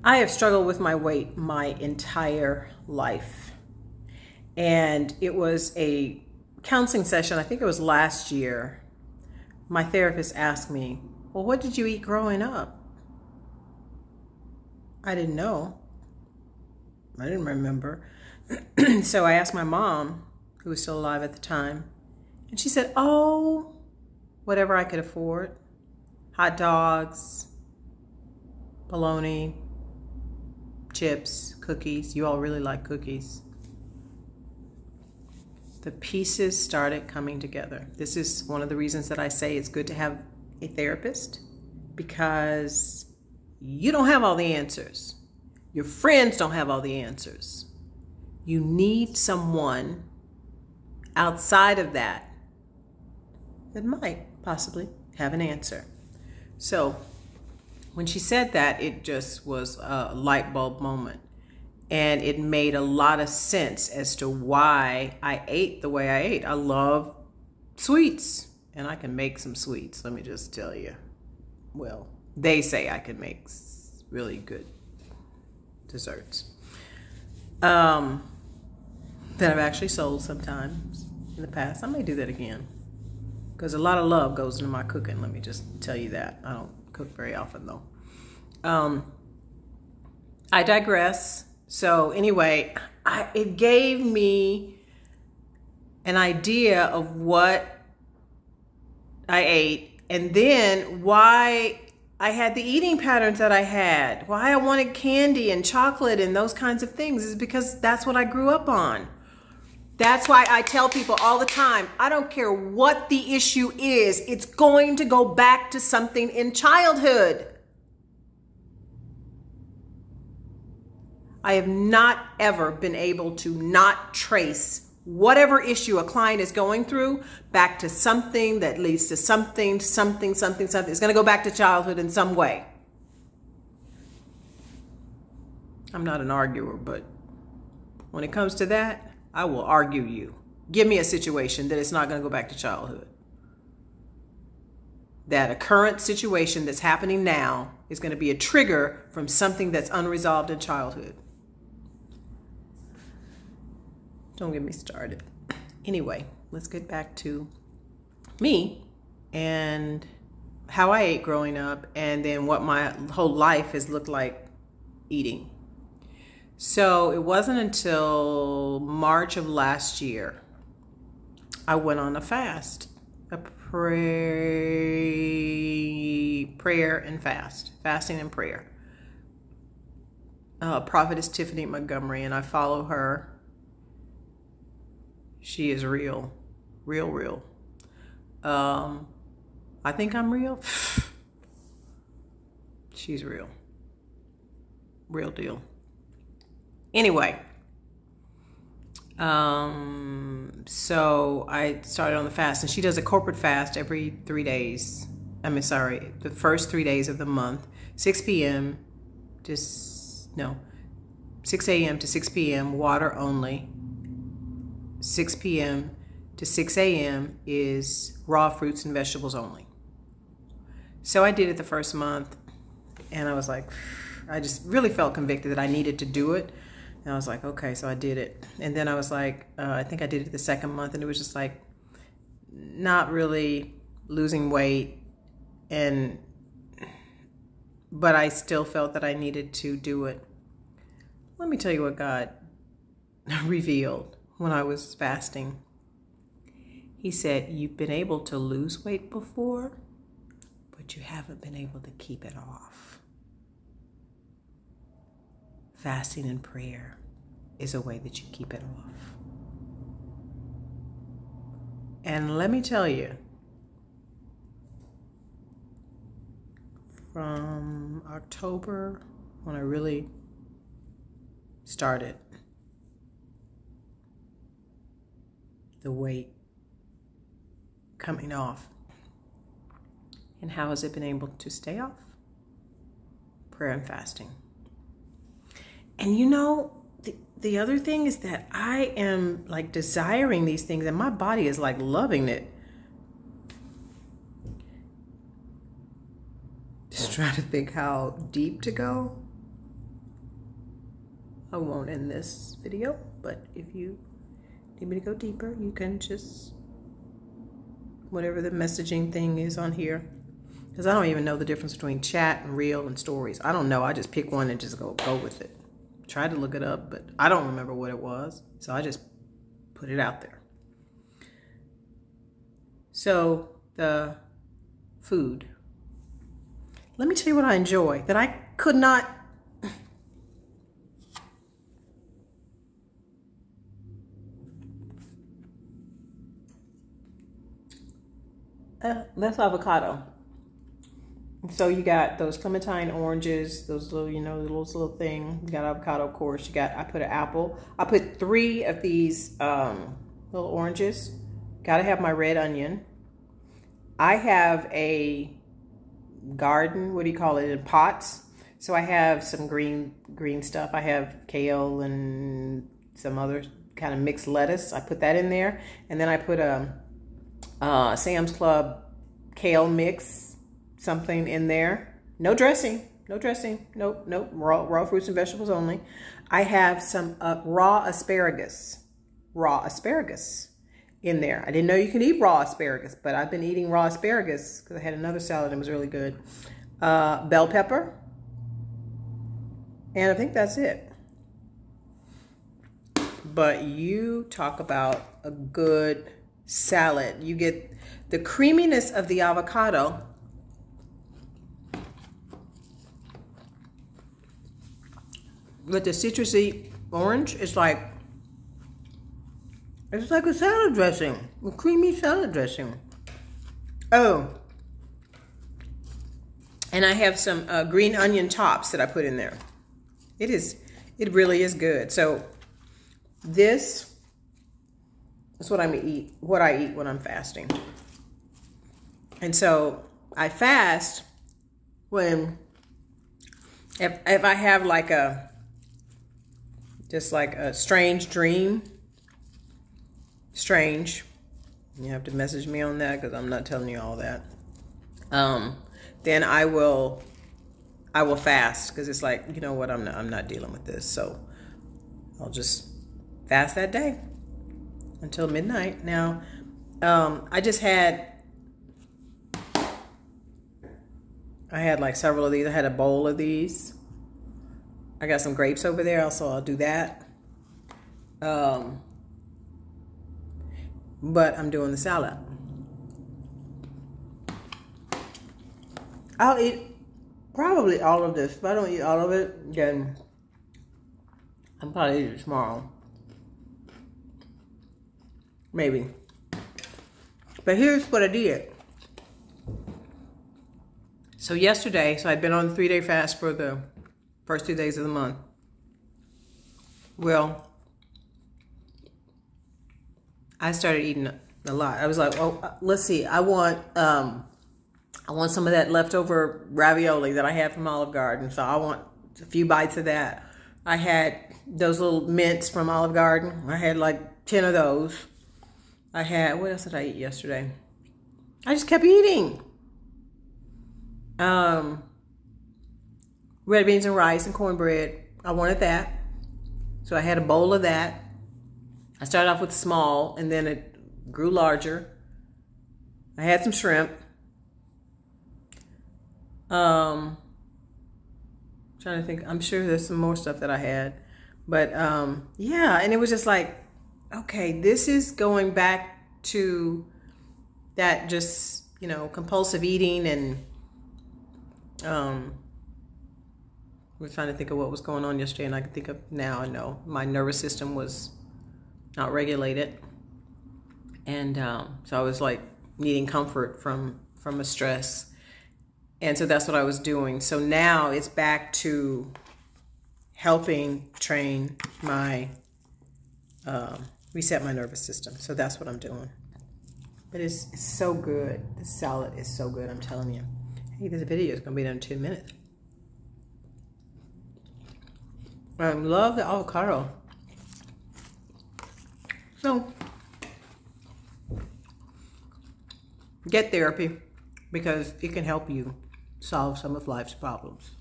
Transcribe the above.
I have struggled with my weight my entire life. And it was a counseling session, I think it was last year. My therapist asked me, well, what did you eat growing up? I didn't know. I didn't remember. So I asked my mom, who was still alive at the time, and she said, oh, whatever I could afford. Hot dogs, bologna, chips, cookies. You all really like cookies. The pieces started coming together. This is one of the reasons that I say it's good to have a therapist, because you don't have all the answers. Your friends don't have all the answers. You need someone outside of that might possibly have an answer. So when she said that, it just was a light bulb moment. And it made a lot of sense as to why I ate the way I ate. I love sweets, and I can make some sweets, let me just tell you. Well, they say I can make really good desserts that I've actually sold sometimes in the past. I may do that again, because a lot of love goes into my cooking, let me just tell you that. I don't cook very often though. I digress. So anyway, it gave me an idea of what I ate, and then why I had the eating patterns that I had. Why I wanted candy and chocolate and those kinds of things is because that's what I grew up on. That's why I tell people all the time, I don't care what the issue is, it's going to go back to something in childhood. I have not ever been able to not trace whatever issue a client is going through back to something that leads to something. It's going to go back to childhood in some way. I'm not an arguer, but when it comes to that, I will argue you. Give me a situation that it's not going to go back to childhood. That a current situation that's happening now is going to be a trigger from something that's unresolved in childhood. Don't get me started. Anyway, let's get back to me and how I ate growing up, and then what my whole life has looked like eating. So it wasn't until March of last year I went on a fast, a prayer and fast, fasting and prayer. Prophetess Tiffany Montgomery, and I follow her. She is real, real. I think I'm real. She's real. Real deal. Anyway, so I started on the fast, and she does a corporate fast every 3 days. The first 3 days of the month, 6 a.m. to 6 p.m. water only. 6 p.m. to 6 a.m. is raw fruits and vegetables only. So I did it the first month, and I was like, I just really felt convicted that I needed to do it. And I was like, okay, so I did it. And then I was like, I think I did it the second month, and it was just like not really losing weight, but I still felt that I needed to do it. Let me tell you what God revealed when I was fasting. He said, you've been able to lose weight before, but you haven't been able to keep it off. Fasting and prayer is a way that you keep it off. And let me tell you, from October, when I really started, the weight coming off. And how has it been able to stay off? Prayer and fasting. And you know, the other thing is that I am like desiring these things, and my body is like loving it. Just trying to think how deep to go. I won't end this video, but if you need me to go deeper, you can just, whatever the messaging thing is on here, because I don't even know the difference between chat and reel and stories. I don't know. I just pick one and just go with it. Tried to look it up, but I don't remember what it was, so I just put it out there. So the food. Let me tell you what I enjoy that I could not. That's avocado. So you got those clementine oranges, those little, you know, those little thing. You got avocado, of course. You got, I put an apple. I put 3 of these little oranges. Gotta have my red onion. I have a garden, what do you call it, in pots. So I have some green stuff. I have kale and some other kind of mixed lettuce. I put that in there. And then I put a Sam's Club kale mix, something in there. No dressing, no dressing. Nope, raw fruits and vegetables only. I have some raw asparagus in there. I didn't know you could eat raw asparagus, but I've been eating raw asparagus because I had another salad that was really good. Bell pepper. And I think that's it. But you talk about a good salad. You get the creaminess of the avocado. With the citrusy orange, it's like a salad dressing, a creamy salad dressing. Oh, and I have some green onion tops that I put in there. It really is good. So this is what I eat when I'm fasting. And so I fast when, if I have like just like a strange dream, you have to message me on that because I'm not telling you all that. Then I will fast because it's like, you know what, I'm not dealing with this. So I'll just fast that day until midnight. Now, I had like several of these. I had a bowl of these. I got some grapes over there, so I'll do that. But I'm doing the salad. I'll eat probably all of this. If I don't eat all of it, then I'm probably eat it tomorrow. Maybe. But here's what I did. So yesterday, I'd been on the 3-day fast for the first 2 days of the month. Well, I started eating a lot. I was like, oh, let's see. I want some of that leftover ravioli that I had from Olive Garden. So I want a few bites of that. I had those little mints from Olive Garden. I had like 10 of those. I had, what else did I eat yesterday? I just kept eating. Red beans and rice and cornbread. I wanted that. So I had a bowl of that. I started off with small and then it grew larger. I had some shrimp. Trying to think, I'm sure there's some more stuff that I had. But yeah, and it was just like, okay, this is going back to that just, you know, compulsive eating and we're trying to think of what was going on yesterday, and I can think of now. I know my nervous system was not regulated, and so I was like needing comfort from a stress, and so that's what I was doing. So now it's back to helping train my reset my nervous system. So that's what I'm doing. But it's so good. The salad is so good. I'm telling you. Hey, this video is gonna be done in 2 minutes. I love the avocado. So, get therapy because it can help you solve some of life's problems.